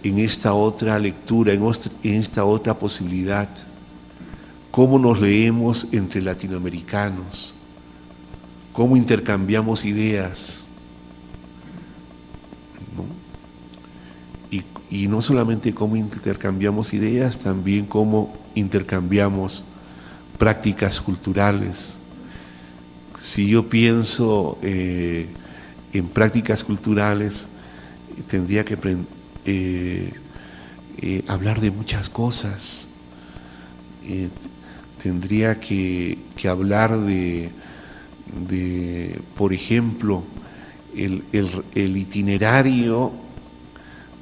esta otra lectura, en esta otra posibilidad. ¿Cómo nos leemos entre latinoamericanos? ¿Cómo intercambiamos ideas? ¿No? Y no solamente cómo intercambiamos ideas, también cómo intercambiamos prácticas culturales. Si yo pienso en prácticas culturales, tendría que hablar de muchas cosas. Tendría que hablar de, por ejemplo, el itinerario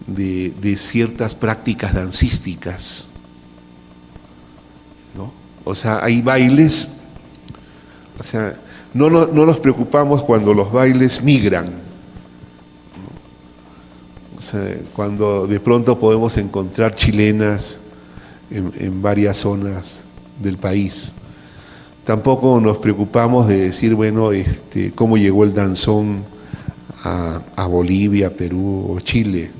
de ciertas prácticas dancísticas, ¿no? O sea, hay bailes, o sea, no nos preocupamos cuando los bailes migran, ¿no? O sea, cuando de pronto podemos encontrar chilenas en varias zonas del país. Tampoco nos preocupamos de decir, bueno, cómo llegó el danzón a Bolivia, Perú o Chile.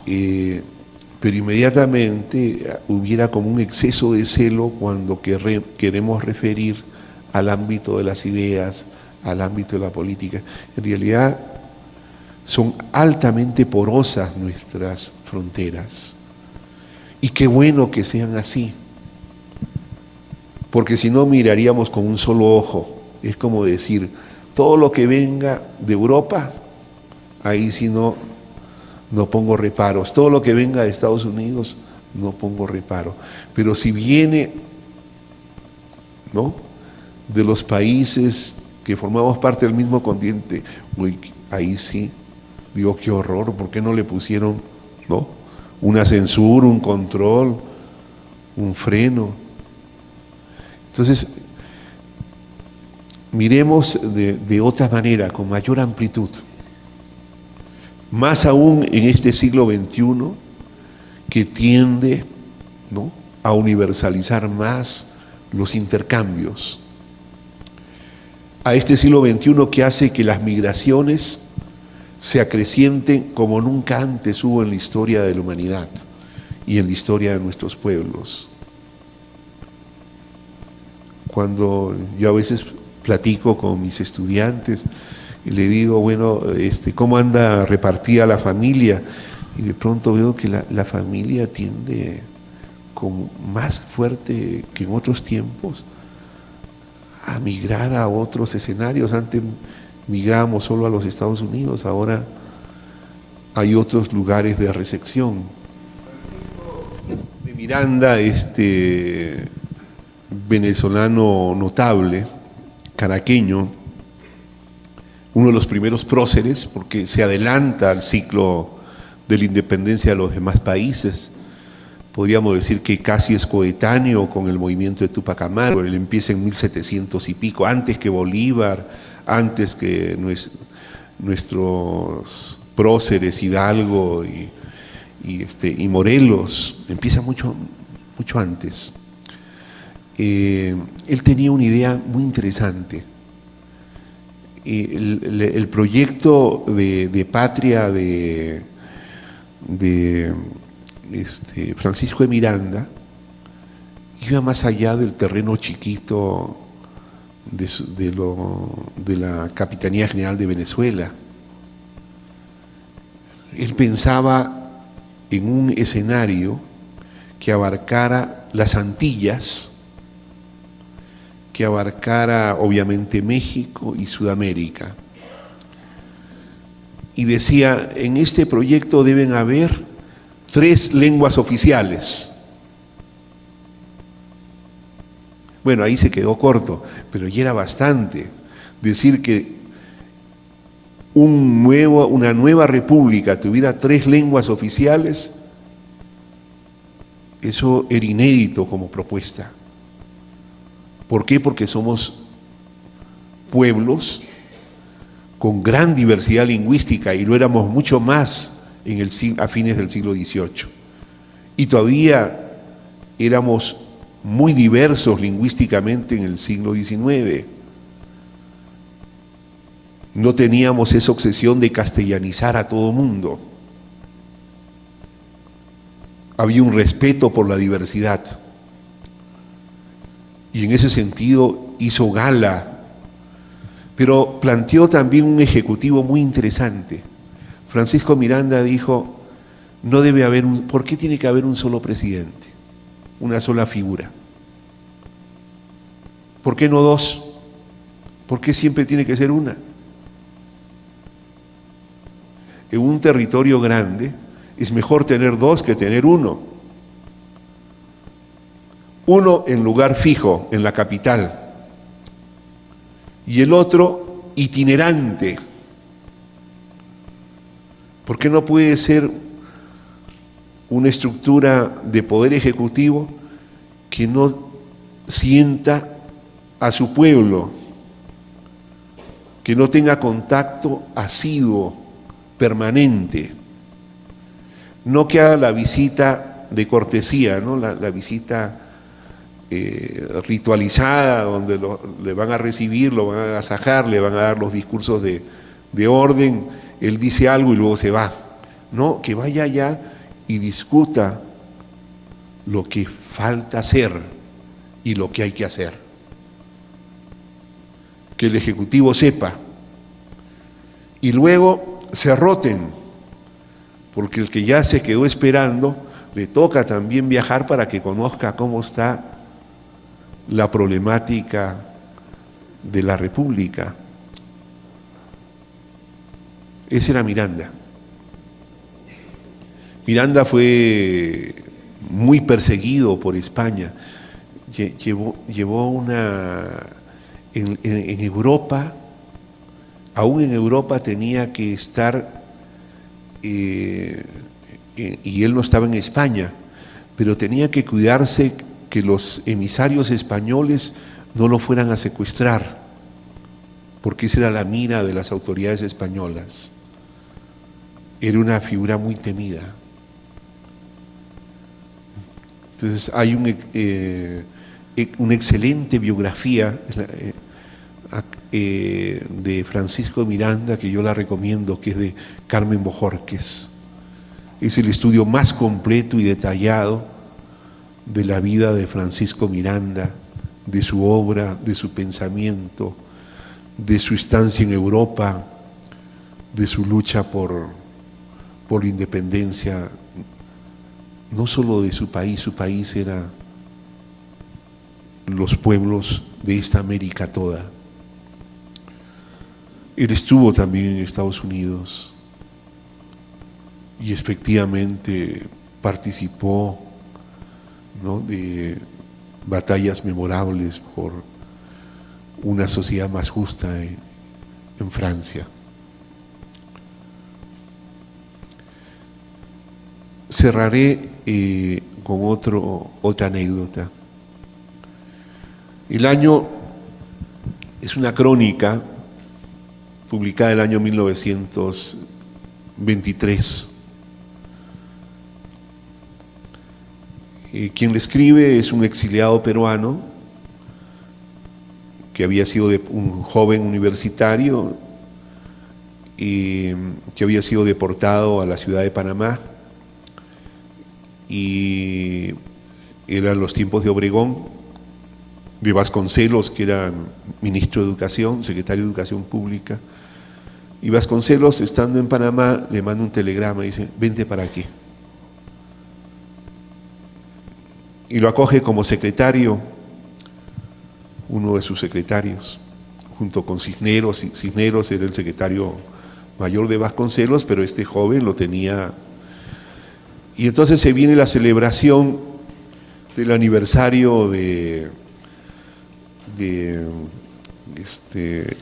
Pero inmediatamente hubiera como un exceso de celo cuando queremos referir al ámbito de las ideas, al ámbito de la política. En realidad son altamente porosas nuestras fronteras. Y qué bueno que sean así, porque si no miraríamos con un solo ojo. Es como decir, todo lo que venga de Europa, ahí sí no pongo reparos. Todo lo que venga de Estados Unidos, no pongo reparo. Pero si viene, ¿no?, de los países que formamos parte del mismo continente, uy, ahí sí, digo, qué horror, ¿por qué no le pusieron, ¿no?, una censura, un control, un freno? Entonces, miremos de otra manera, con mayor amplitud. Más aún en este siglo XXI, que tiende, ¿no?, a universalizar más los intercambios. A este siglo XXI que hace que las migraciones se acrecienten como nunca antes hubo en la historia de la humanidad y en la historia de nuestros pueblos. Cuando yo a veces platico con mis estudiantes y le digo, bueno, ¿cómo anda repartida la familia? Y de pronto veo que la familia tiende como más fuerte que en otros tiempos a migrar a otros escenarios. Antes migrábamos solo a los Estados Unidos, ahora hay otros lugares de recepción. De Miranda, venezolano notable, caraqueño, uno de los primeros próceres, porque se adelanta al ciclo de la independencia de los demás países. Podríamos decir que casi es coetáneo con el movimiento de Túpac Amaru. Él empieza en 1700 y pico, antes que Bolívar, antes que nuestros próceres Hidalgo y Morelos. Empieza mucho antes. Él tenía una idea muy interesante. El proyecto de patria de Francisco de Miranda iba más allá del terreno chiquito de la Capitanía General de Venezuela. Él pensaba en un escenario que abarcara las Antillas, que abarcara obviamente México y Sudamérica. Y decía, en este proyecto deben haber 3 lenguas oficiales. Bueno, ahí se quedó corto, pero ya era bastante. Decir que una nueva república tuviera 3 lenguas oficiales, eso era inédito como propuesta. ¿Por qué? Porque somos pueblos con gran diversidad lingüística, y lo éramos mucho más a fines del siglo XVIII. Y todavía éramos muy diversos lingüísticamente en el siglo XIX. No teníamos esa obsesión de castellanizar a todo mundo. Había un respeto por la diversidad. Y en ese sentido hizo gala, pero planteó también un ejecutivo muy interesante. Francisco Miranda dijo, no debe haber ¿por qué tiene que haber un solo presidente? Una sola figura. ¿Por qué no dos? ¿Por qué siempre tiene que ser una? En un territorio grande es mejor tener dos que tener uno. Uno en lugar fijo, en la capital, y el otro itinerante. ¿Por qué no puede ser una estructura de poder ejecutivo que no sienta a su pueblo, que no tenga contacto asiduo, permanente? No que haga la visita de cortesía, ¿no? La visita ritualizada, donde le van a recibir, lo van a agasajar, le van a dar los discursos de orden, él dice algo y luego se va. No, que vaya allá y discuta lo que falta hacer y lo que hay que hacer. Que el Ejecutivo sepa. Y luego se roten, porque el que ya se quedó esperando, le toca también viajar para que conozca cómo está la problemática de la República. Ese era Miranda. Miranda fue muy perseguido por España. Llevó una... En Europa, aún en Europa tenía que estar, y él no estaba en España, pero tenía que cuidarse que los emisarios españoles no lo fueran a secuestrar, porque esa era la mira de las autoridades españolas. Era una figura muy temida. Entonces hay una excelente biografía de Francisco Miranda, que yo la recomiendo, que es de Carmen Bojorquez. Es el estudio más completo y detallado de la vida de Francisco Miranda, de su obra, de su pensamiento, de su estancia en Europa, de su lucha por la independencia, no solo de su país era los pueblos de esta América toda. Él estuvo también en Estados Unidos y efectivamente participó, ¿no?, de batallas memorables por una sociedad más justa en Francia. Cerraré con otra anécdota. El año es una crónica publicada el año 1923. Quien le escribe es un exiliado peruano que había sido un joven universitario y que había sido deportado a la ciudad de Panamá, y eran los tiempos de Obregón, de Vasconcelos, que era ministro de Educación, secretario de Educación Pública, y Vasconcelos, estando en Panamá, le manda un telegrama y dice: vente para aquí. Y lo acoge como secretario, uno de sus secretarios, junto con Cisneros. Cisneros era el secretario mayor de Vasconcelos, pero este joven lo tenía. Y entonces se viene la celebración del aniversario de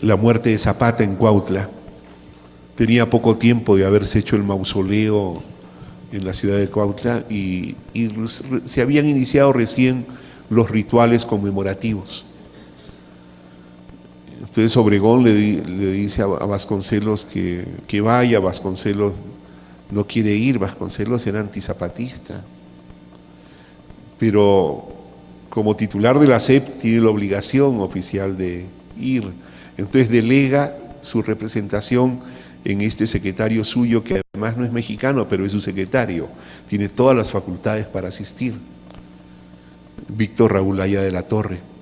la muerte de Zapata en Cuautla. Tenía poco tiempo de haberse hecho el mausoleo en la ciudad de Cuautla y se habían iniciado recién los rituales conmemorativos. Entonces Obregón le dice a Vasconcelos que vaya. Vasconcelos no quiere ir. Vasconcelos era antizapatista, pero como titular de la SEP tiene la obligación oficial de ir. Entonces delega su representación en este secretario suyo, que además no es mexicano, pero es su secretario, tiene todas las facultades para asistir, Víctor Raúl Aya de la Torre.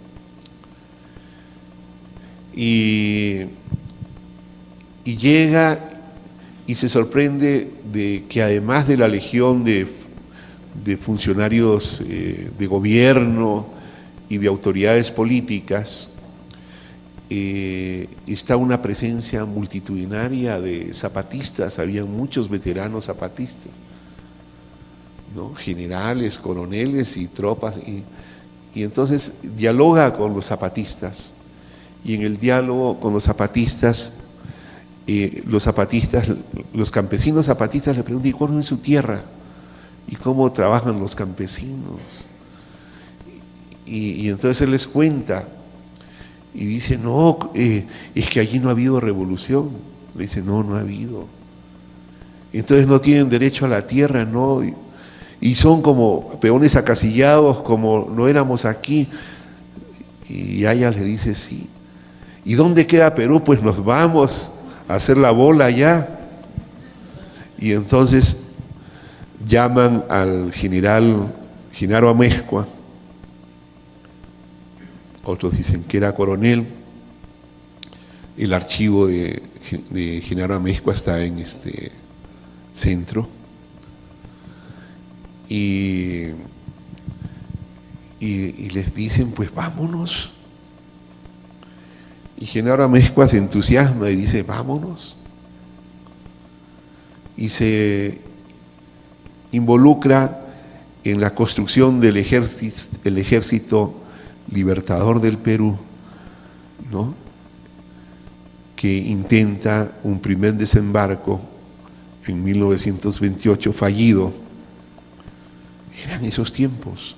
Y llega y se sorprende de que además de la legión de funcionarios de gobierno y de autoridades políticas, está una presencia multitudinaria de zapatistas. Había muchos veteranos zapatistas, ¿no? Generales, coroneles y tropas, y entonces dialoga con los zapatistas, y en el diálogo con los zapatistas, los campesinos zapatistas le preguntan: ¿y cuál es su tierra? ¿Y cómo trabajan los campesinos? Y entonces él les cuenta, y dice: no, es que allí no ha habido revolución. Le dice: no, no ha habido. Entonces no tienen derecho a la tierra, ¿no? Y son como peones acasillados, como no éramos aquí. Y Aya le dice: sí. ¿Y dónde queda Perú? Pues nos vamos a hacer la bola allá. Y entonces llaman al general Genaro Amezcua, otros dicen que era coronel. El archivo de Genaro Amezcua está en este centro, y les dicen: pues vámonos. Y Genaro Amezcua se entusiasma y dice: vámonos. Y se involucra en la construcción del ejército libertador del Perú, ¿no? Que intenta un primer desembarco en 1928, fallido. Eran esos tiempos.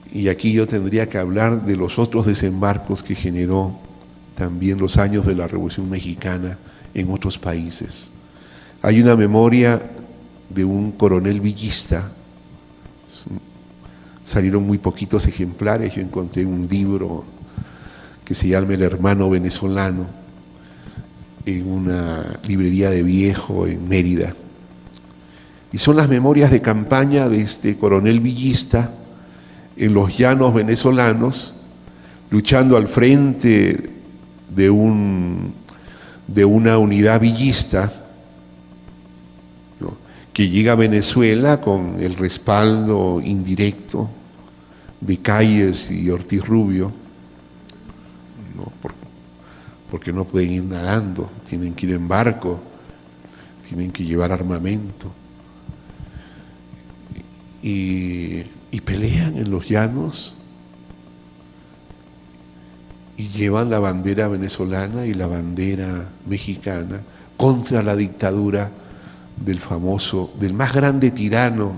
Y aquí yo tendría que hablar de los otros desembarcos que generó también los años de la Revolución Mexicana en otros países. Hay una memoria de un coronel villista. Salieron muy poquitos ejemplares. Yo encontré un libro que se llama El Hermano Venezolano en una librería de viejo en Mérida. Y son las memorias de campaña de este coronel villista en los llanos venezolanos, luchando al frente de una unidad villista, ¿no? Que llega a Venezuela con el respaldo indirecto de Calles y Ortiz Rubio, ¿no? Porque no pueden ir nadando, tienen que ir en barco, tienen que llevar armamento. Y pelean en los llanos y llevan la bandera venezolana y la bandera mexicana contra la dictadura del más grande tirano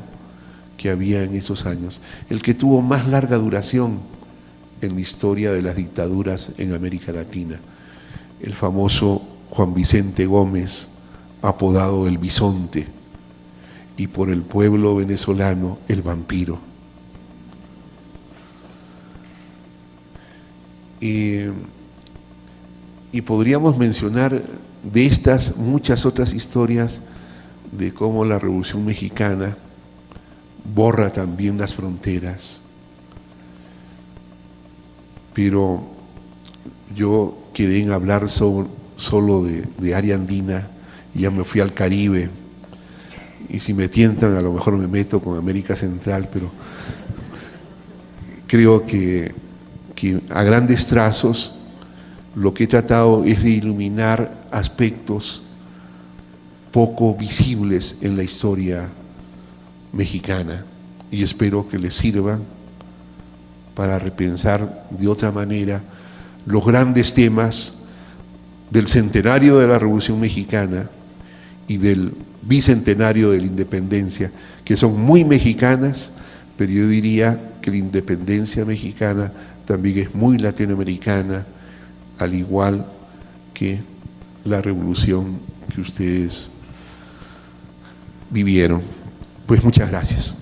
que había en esos años, el que tuvo más larga duración en la historia de las dictaduras en América Latina, el famoso Juan Vicente Gómez, apodado el Bisonte, y por el pueblo venezolano el Vampiro. Y podríamos mencionar de estas muchas otras historias de cómo la Revolución Mexicana borra también las fronteras. Pero yo quedé en hablar solo de área andina, y ya me fui al Caribe, y si me tientan a lo mejor me meto con América Central, pero creo que a grandes trazos lo que he tratado es de iluminar aspectos poco visibles en la historia mexicana, y espero que les sirvan para repensar de otra manera los grandes temas del centenario de la Revolución Mexicana y del bicentenario de la independencia, que son muy mexicanas, pero yo diría que la independencia mexicana también es muy latinoamericana, al igual que la revolución que ustedes vivieron. Pues muchas gracias.